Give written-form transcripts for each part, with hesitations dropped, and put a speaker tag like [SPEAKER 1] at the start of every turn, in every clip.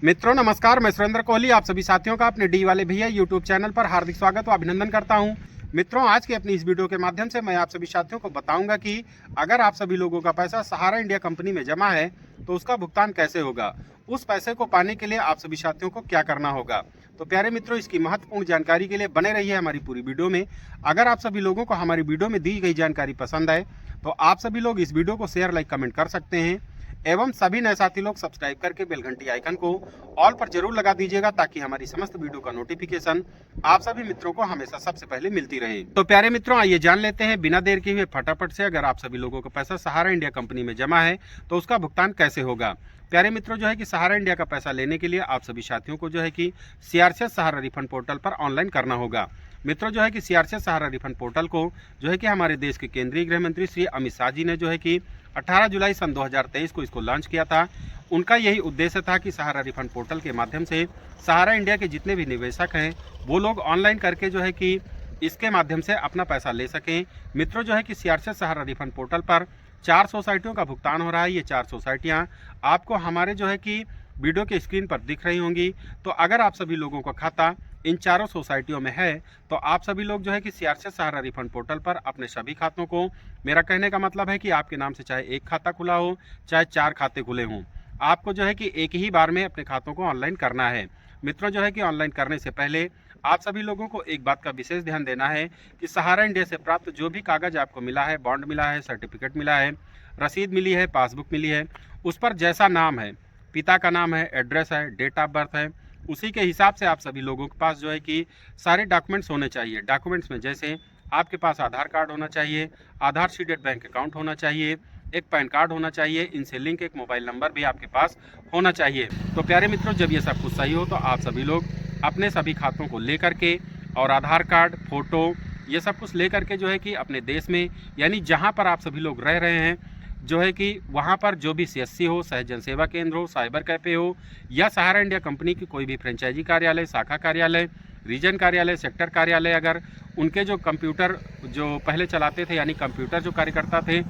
[SPEAKER 1] मित्रों नमस्कार, मैं सुरेंद्र कोहली आप सभी साथियों का अपने डी वाले भैया यूट्यूब चैनल पर हार्दिक स्वागत व अभिनंदन करता हूं। मित्रों आज की अपनी इस वीडियो के माध्यम से मैं आप सभी साथियों को बताऊंगा कि अगर आप सभी लोगों का पैसा सहारा इंडिया कंपनी में जमा है तो उसका भुगतान कैसे होगा, उस पैसे को पाने के लिए आप सभी साथियों को क्या करना होगा। तो प्यारे मित्रों, इसकी महत्वपूर्ण जानकारी के लिए बने रहिए हमारी पूरी वीडियो में। अगर आप सभी लोगों को हमारी वीडियो में दी गई जानकारी पसंद आए तो आप सभी लोग इस वीडियो को शेयर, लाइक, कमेंट कर सकते हैं एवं सभी नए साथी लोग सब्सक्राइब करके बेल घंटी आइकन को ऑल पर जरूर लगा दीजिएगा ताकि हमारी समस्त वीडियो का नोटिफिकेशन आप सभी मित्रों को हमेशा सबसे पहले मिलती रहे। तो प्यारे मित्रों आइए जान लेते हैं बिना देर किए हुए फटाफट से, अगर आप सभी लोगों का पैसा सहारा इंडिया कंपनी में जमा है तो उसका भुगतान कैसे होगा। प्यारे मित्रों जो है कि सहारा इंडिया का पैसा लेने के लिए आप सभी साथियों को जो है कि सीआरसीएस सहारा रिफंड पोर्टल पर ऑनलाइन करना होगा। मित्रों जो है कि सीआरसीएस सहारा रिफंड पोर्टल को जो है कि हमारे देश के केंद्रीय गृह मंत्री श्री अमित शाह जी ने जो है कि 18 जुलाई सन 2023 को इसको लॉन्च किया था। उनका यही उद्देश्य था कि सहारा रिफंड पोर्टल के माध्यम से सहारा इंडिया के जितने भी निवेशक हैं वो लोग ऑनलाइन करके जो है कि इसके माध्यम से अपना पैसा ले सकें। मित्रों जो है कि सीआरसीएस सहारा रिफंड पोर्टल पर 4 सोसाइटियों का भुगतान हो रहा है। ये 4 सोसाइटियाँ आपको हमारे जो है कि वीडियो के स्क्रीन पर दिख रही होंगी। तो अगर आप सभी लोगों का खाता इन चारों सोसाइटियों में है तो आप सभी लोग जो है कि सीआरसीएस सहारा रिफंड पोर्टल पर अपने सभी खातों को, मेरा कहने का मतलब है कि आपके नाम से चाहे एक खाता खुला हो चाहे 4 खाते खुले हों, आपको जो है कि एक ही बार में अपने खातों को ऑनलाइन करना है। मित्रों जो है कि ऑनलाइन करने से पहले आप सभी लोगों को एक बात का विशेष ध्यान देना है कि सहारा इंडिया से प्राप्त जो भी कागज आपको मिला है, बॉन्ड मिला है, सर्टिफिकेट मिला है, रसीद मिली है, पासबुक मिली है, उस पर जैसा नाम है, पिता का नाम है, एड्रेस है, डेट ऑफ बर्थ है, उसी के हिसाब से आप सभी लोगों के पास जो है कि सारे डॉक्यूमेंट्स होने चाहिए। डॉक्यूमेंट्स में जैसे आपके पास आधार कार्ड होना चाहिए, आधार सीडेड बैंक अकाउंट होना चाहिए, एक पैन कार्ड होना चाहिए, इनसे लिंक एक मोबाइल नंबर भी आपके पास होना चाहिए। तो प्यारे मित्रों जब ये सब कुछ सही हो तो आप सभी लोग अपने सभी खातों को लेकर के और आधार कार्ड, फोटो, ये सब कुछ लेकर के जो है कि अपने देश में यानी जहाँ पर आप सभी लोग रह रहे हैं जो है कि वहाँ पर जो भी सीएससी हो, सहज सेवा केंद्र हो, साइबर कैफे हो या सहारा इंडिया कंपनी की कोई भी फ्रेंचाइजी कार्यालय, शाखा कार्यालय, रीजन कार्यालय, सेक्टर कार्यालय, अगर उनके जो कंप्यूटर जो पहले चलाते थे यानी कंप्यूटर जो कार्यकर्ता थे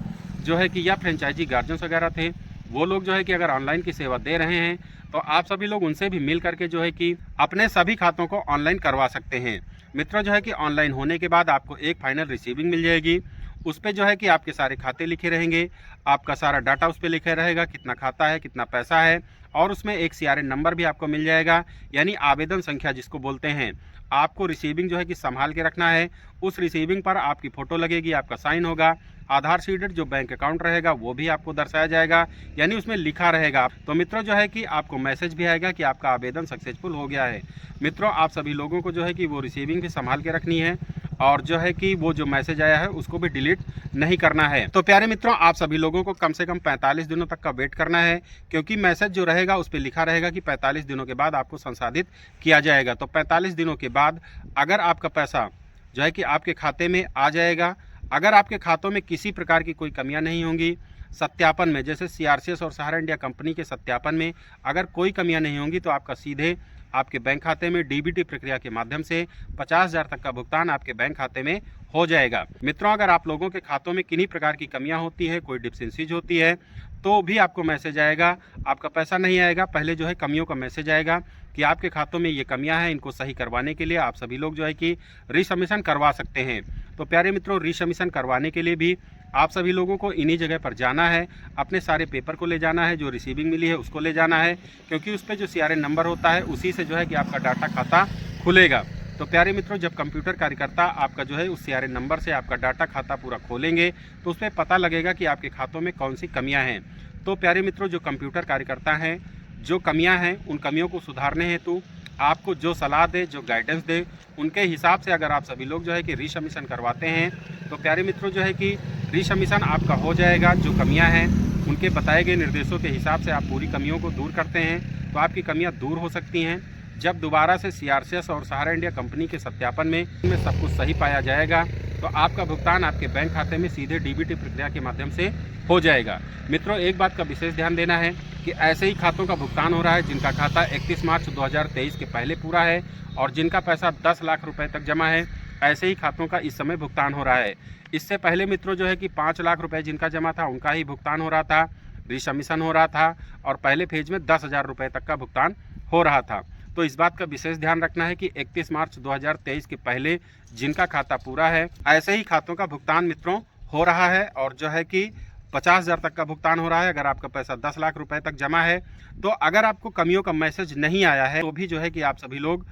[SPEAKER 1] जो है कि या फ्रेंचाइजी गार्जियंस वगैरह थे, वो लोग जो है कि अगर ऑनलाइन की सेवा दे रहे हैं तो आप सभी लोग उनसे भी मिल करके जो है कि अपने सभी खातों को ऑनलाइन करवा सकते हैं। मित्रों जो है कि ऑनलाइन होने के बाद आपको एक फाइनल रिसीविंग मिल जाएगी। उस पर जो है कि आपके सारे खाते लिखे रहेंगे, आपका सारा डाटा उस पर लिखा रहेगा, कितना खाता है, कितना पैसा है, और उसमें एक सीआरएन नंबर भी आपको मिल जाएगा यानी आवेदन संख्या जिसको बोलते हैं। आपको रिसीविंग जो है कि संभाल के रखना है। उस रिसीविंग पर आपकी फ़ोटो लगेगी, आपका साइन होगा, आधार सीडेड जो बैंक अकाउंट रहेगा वो भी आपको दर्शाया जाएगा यानी उसमें लिखा रहेगा। तो मित्रों जो है कि आपको मैसेज भी आएगा कि आपका आवेदन सक्सेसफुल हो गया है। मित्रों आप सभी लोगों को जो है कि वो रिसीविंग भी संभाल के रखनी है और जो है कि वो जो मैसेज आया है उसको भी डिलीट नहीं करना है। तो प्यारे मित्रों आप सभी लोगों को कम से कम 45 दिनों तक का वेट करना है क्योंकि मैसेज जो रहेगा उस पर लिखा रहेगा कि 45 दिनों के बाद आपको संसाधित किया जाएगा। तो 45 दिनों के बाद अगर आपका पैसा जो है कि आपके खाते में आ जाएगा, अगर आपके खातों में किसी प्रकार की कोई कमियां नहीं होंगी, सत्यापन में जैसे सीआरसीएस और सहारा इंडिया कंपनी के सत्यापन में अगर कोई कमियां नहीं होंगी तो आपका सीधे आपके बैंक खाते में डीबीटी प्रक्रिया के माध्यम से 50,000 तक का भुगतान आपके बैंक खाते में हो जाएगा। मित्रों अगर आप लोगों के खातों में किन्हीं प्रकार की कमियां होती है, कोई डिफिशेंसीज होती है तो भी आपको मैसेज आएगा, आपका पैसा नहीं आएगा, पहले जो है कमियों का मैसेज आएगा कि आपके खातों में ये कमियां हैं, इनको सही करवाने के लिए आप सभी लोग जो है कि रीसबमिशन करवा सकते हैं। तो प्यारे मित्रों रीसबमिशन करवाने के लिए भी आप सभी लोगों को इन्हीं जगह पर जाना है, अपने सारे पेपर को ले जाना है, जो रिसीविंग मिली है उसको ले जाना है क्योंकि उस पर जो सीआरएन नंबर होता है उसी से जो है कि आपका डाटा खाता खुलेगा। तो प्यारे मित्रों जब कंप्यूटर कार्यकर्ता आपका जो है उस सीआरएन नंबर से आपका डाटा खाता पूरा खोलेंगे तो उस पर पता लगेगा कि आपके खातों में कौन सी कमियां हैं। तो प्यारे मित्रों जो कंप्यूटर कार्यकर्ता हैं जो कमियां हैं उन कमियों को सुधारने हेतु आपको जो सलाह दे, जो गाइडेंस दे, उनके हिसाब से अगर आप सभी लोग जो है कि रीसबमिशन करवाते हैं तो प्यारे मित्रों जो है कि रीसबमिशन आपका हो जाएगा। जो कमियां हैं उनके बताए गए निर्देशों के हिसाब से आप पूरी कमियों को दूर करते हैं तो आपकी कमियां दूर हो सकती हैं। जब दोबारा से सीआरसीएस और सहारा इंडिया कंपनी के सत्यापन में सब कुछ सही पाया जाएगा तो आपका भुगतान आपके बैंक खाते में सीधे डीबीटी प्रक्रिया के माध्यम से हो जाएगा। मित्रों एक बात का विशेष ध्यान देना है कि ऐसे ही खातों का भुगतान हो रहा है जिनका खाता 31 मार्च 2023 के पहले पूरा है और जिनका पैसा 10 लाख रुपए तक जमा है, ऐसे ही खातों का इस समय भुगतान हो रहा है। इससे पहले मित्रों जो है कि 5 लाख रुपए जिनका जमा था उनका ही भुगतान हो रहा था, रिसबमिशन हो रहा था और पहले फेज में 10,000 रुपये तक का भुगतान हो रहा था। तो इस बात का विशेष ध्यान रखना है कि 31 मार्च 2023 के पहले जिनका खाता पूरा है, ऐसे ही खातों का भुगतान मित्रों हो रहा है और जो है कि 50,000 तक का भुगतान हो रहा है। अगर आपका पैसा 10 लाख रुपए तक जमा है, तो अगर आपको कमियों का मैसेज नहीं आया है तो भी जो है कि आप सभी लोग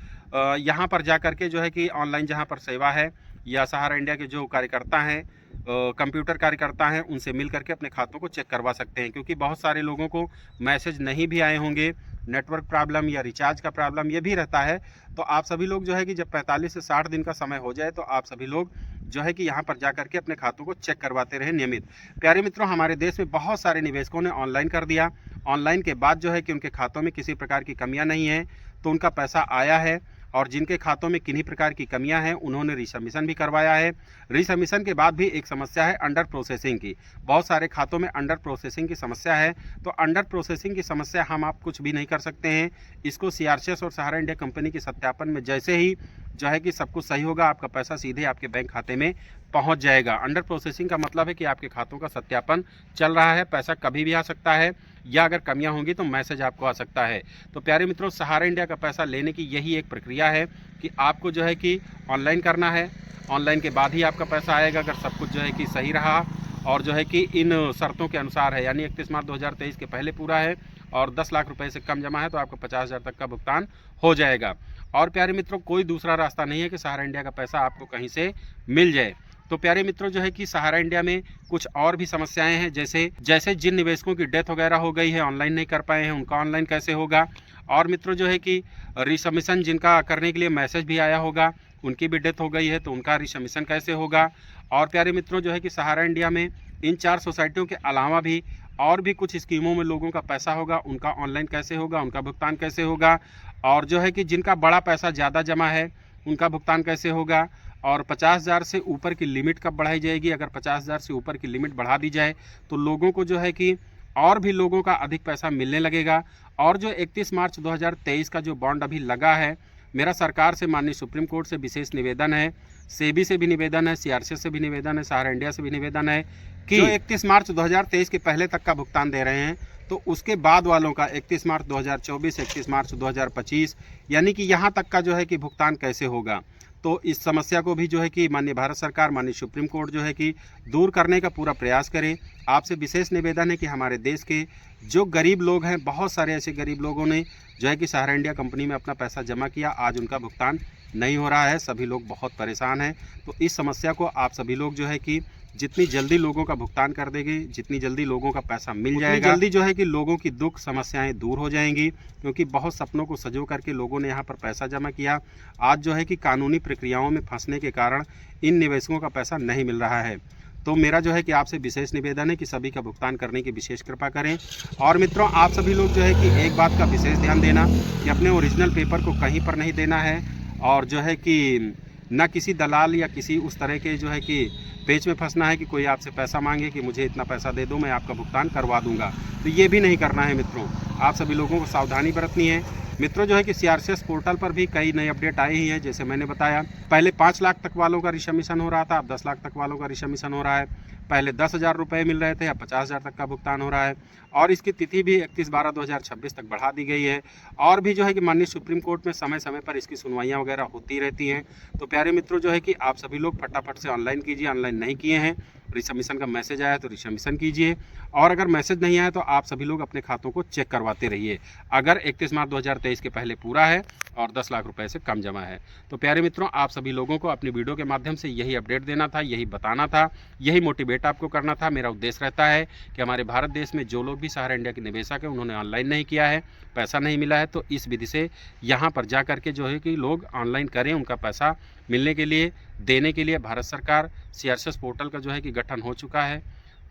[SPEAKER 1] यहाँ पर जा करके जो है कि ऑनलाइन जहाँ पर सेवा है या सहारा इंडिया के जो कार्यकर्ता हैं, कंप्यूटर कार्यकर्ता हैं, उनसे मिल करके अपने खातों को चेक करवा सकते हैं। क्योंकि बहुत सारे लोगों को मैसेज नहीं भी आए होंगे, नेटवर्क प्रॉब्लम या रिचार्ज का प्रॉब्लम ये भी रहता है। तो आप सभी लोग जो है कि जब 45 से 60 दिन का समय हो जाए तो आप सभी लोग जो है कि यहाँ पर जा करके अपने खातों को चेक करवाते रहे नियमित। प्यारे मित्रों, हमारे देश में बहुत सारे निवेशकों ने ऑनलाइन कर दिया। ऑनलाइन के बाद जो है कि उनके खातों में किसी प्रकार की कमियां नहीं है, तो उनका पैसा आया है। और जिनके खातों में किन्हीं प्रकार की कमियां हैं, उन्होंने रिसबमिशन भी करवाया है। रिसबमिशन के बाद भी एक समस्या है अंडर प्रोसेसिंग की। बहुत सारे खातों में अंडर प्रोसेसिंग की समस्या है। तो अंडर प्रोसेसिंग की समस्या हम आप कुछ भी नहीं कर सकते हैं। इसको सीआरसीएस और सहारा इंडिया कंपनी के सत्यापन में जैसे ही जो है कि सब कुछ सही होगा, आपका पैसा सीधे आपके बैंक खाते में पहुंच जाएगा। अंडर प्रोसेसिंग का मतलब है कि आपके खातों का सत्यापन चल रहा है, पैसा कभी भी आ सकता है, या अगर कमियां होंगी तो मैसेज आपको आ सकता है। तो प्यारे मित्रों, सहारा इंडिया का पैसा लेने की यही एक प्रक्रिया है कि आपको जो है कि ऑनलाइन करना है। ऑनलाइन के बाद ही आपका पैसा आएगा, अगर सब कुछ जो है कि सही रहा और जो है कि इन शर्तों के अनुसार है, यानी 31 मार्च 2023 के पहले पूरा है और 10 लाख रुपए से कम जमा है, तो आपको 50,000 तक का भुगतान हो जाएगा। और प्यारे मित्रों, कोई दूसरा रास्ता नहीं है कि सहारा इंडिया का पैसा आपको कहीं से मिल जाए। तो प्यारे मित्रों, जो है कि सहारा इंडिया में कुछ और भी समस्याएं हैं, जैसे जिन निवेशकों की डेथ वगैरह हो गई है, ऑनलाइन नहीं कर पाए हैं, उनका ऑनलाइन कैसे होगा। और मित्रों, जो है कि रिसबमिशन जिनका करने के लिए मैसेज भी आया होगा, उनकी भी डेथ हो गई है, तो उनका रिसबमिशन कैसे होगा। और प्यारे मित्रों, जो है कि सहारा इंडिया में इन 4 सोसाइटियों के अलावा भी और भी कुछ स्कीमों में लोगों का पैसा होगा, उनका ऑनलाइन कैसे होगा, उनका भुगतान कैसे होगा। और जो है कि जिनका बड़ा पैसा ज़्यादा जमा है, उनका भुगतान कैसे होगा। और 50,000 से ऊपर की लिमिट कब बढ़ाई जाएगी। अगर 50,000 से ऊपर की लिमिट बढ़ा दी जाए तो लोगों को जो है कि और भी लोगों का अधिक पैसा मिलने लगेगा। और जो 31 मार्च 2023 का जो बॉन्ड अभी लगा है, मेरा सरकार से, माननीय सुप्रीम कोर्ट से विशेष निवेदन है, सेबी से भी निवेदन है, सीआरसीएस से भी निवेदन है, सहारा इंडिया से भी निवेदन है कि जो 31 मार्च 2023 के पहले तक का भुगतान दे रहे हैं, तो उसके बाद वालों का 31 मार्च 2024, 31 मार्च 2025, यानी कि यहाँ तक का जो है कि भुगतान कैसे होगा। तो इस समस्या को भी जो है कि माननीय भारत सरकार, माननीय सुप्रीम कोर्ट जो है कि दूर करने का पूरा प्रयास करें। आपसे विशेष निवेदन है कि हमारे देश के जो गरीब लोग हैं, बहुत सारे ऐसे गरीब लोगों ने जो है कि सहारा इंडिया कंपनी में अपना पैसा जमा किया, आज उनका भुगतान नहीं हो रहा है। सभी लोग बहुत परेशान हैं। तो इस समस्या को आप सभी लोग जो है कि जितनी जल्दी लोगों का भुगतान कर देंगे, जितनी जल्दी लोगों का पैसा मिल जाएगा, जल्दी जो है कि लोगों की दुख समस्याएं दूर हो जाएंगी। क्योंकि बहुत सपनों को सजो करके लोगों ने यहाँ पर पैसा जमा किया, आज जो है कि कानूनी प्रक्रियाओं में फंसने के कारण इन निवेशकों का पैसा नहीं मिल रहा है। तो मेरा जो है कि आपसे विशेष निवेदन है कि सभी का भुगतान करने की विशेष कृपा करें। और मित्रों, आप सभी लोग जो है कि एक बात का विशेष ध्यान देना कि अपने ओरिजिनल पेपर को कहीं पर नहीं देना है, और जो है कि ना किसी दलाल या किसी उस तरह के जो है कि पेच में फंसना है कि कोई आपसे पैसा मांगे कि मुझे इतना पैसा दे दो, मैं आपका भुगतान करवा दूंगा। तो ये भी नहीं करना है मित्रों। आप सभी लोगों को सावधानी बरतनी है। मित्रों, जो है कि सीआरसीएस पोर्टल पर भी कई नई अपडेट आई ही हैं। जैसे मैंने बताया, पहले 5 लाख तक वालों का रिसबमिशन हो रहा था, अब 10 लाख तक वालों का रिसबमिशन हो रहा है। पहले 10,000 रुपये मिल रहे थे, अब 50,000 तक का भुगतान हो रहा है। और इसकी तिथि भी 31/12/2026 तक बढ़ा दी गई है। और भी जो है कि माननीय सुप्रीम कोर्ट में समय समय पर इसकी सुनवाइयाँ वगैरह होती रहती हैं। तो प्यारे मित्रों, जो है कि आप सभी लोग फटाफट से ऑनलाइन कीजिए। ऑनलाइन नहीं किए हैं, रिसबमिशन का मैसेज आया तो रिसबमिशन कीजिए। और अगर मैसेज नहीं आया तो आप सभी लोग अपने खातों को चेक करवाते रहिए, अगर 31 मार्च 2023 के पहले पूरा है और 10 लाख रुपए से कम जमा है। तो प्यारे मित्रों, आप सभी लोगों को अपनी वीडियो के माध्यम से यही अपडेट देना था, यही बताना था, यही मोटिवेट आपको करना था। मेरा उद्देश्य रहता है कि हमारे भारत देश में जो लोग भी सहारा इंडिया के निवेशक हैं, उन्होंने ऑनलाइन नहीं किया है, पैसा नहीं मिला है, तो इस विधि से यहाँ पर जा करके जो है कि लोग ऑनलाइन करें। उनका पैसा मिलने के लिए, देने के लिए भारत सरकार सीआरसीएस पोर्टल का जो है कि गठन हो चुका है।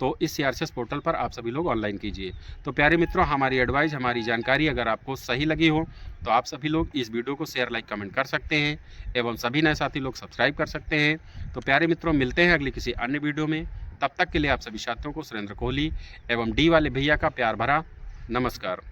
[SPEAKER 1] तो इस सीआरसीएस पोर्टल पर आप सभी लोग ऑनलाइन कीजिए। तो प्यारे मित्रों, हमारी एडवाइस, हमारी जानकारी अगर आपको सही लगी हो तो आप सभी लोग इस वीडियो को शेयर, लाइक, कमेंट कर सकते हैं एवं सभी नए साथी लोग सब्सक्राइब कर सकते हैं। तो प्यारे मित्रों, मिलते हैं अगली किसी अन्य वीडियो में। तब तक के लिए आप सभी साथियों को सुरेंद्र कोहली एवं डी वाले भैया का प्यार भरा नमस्कार।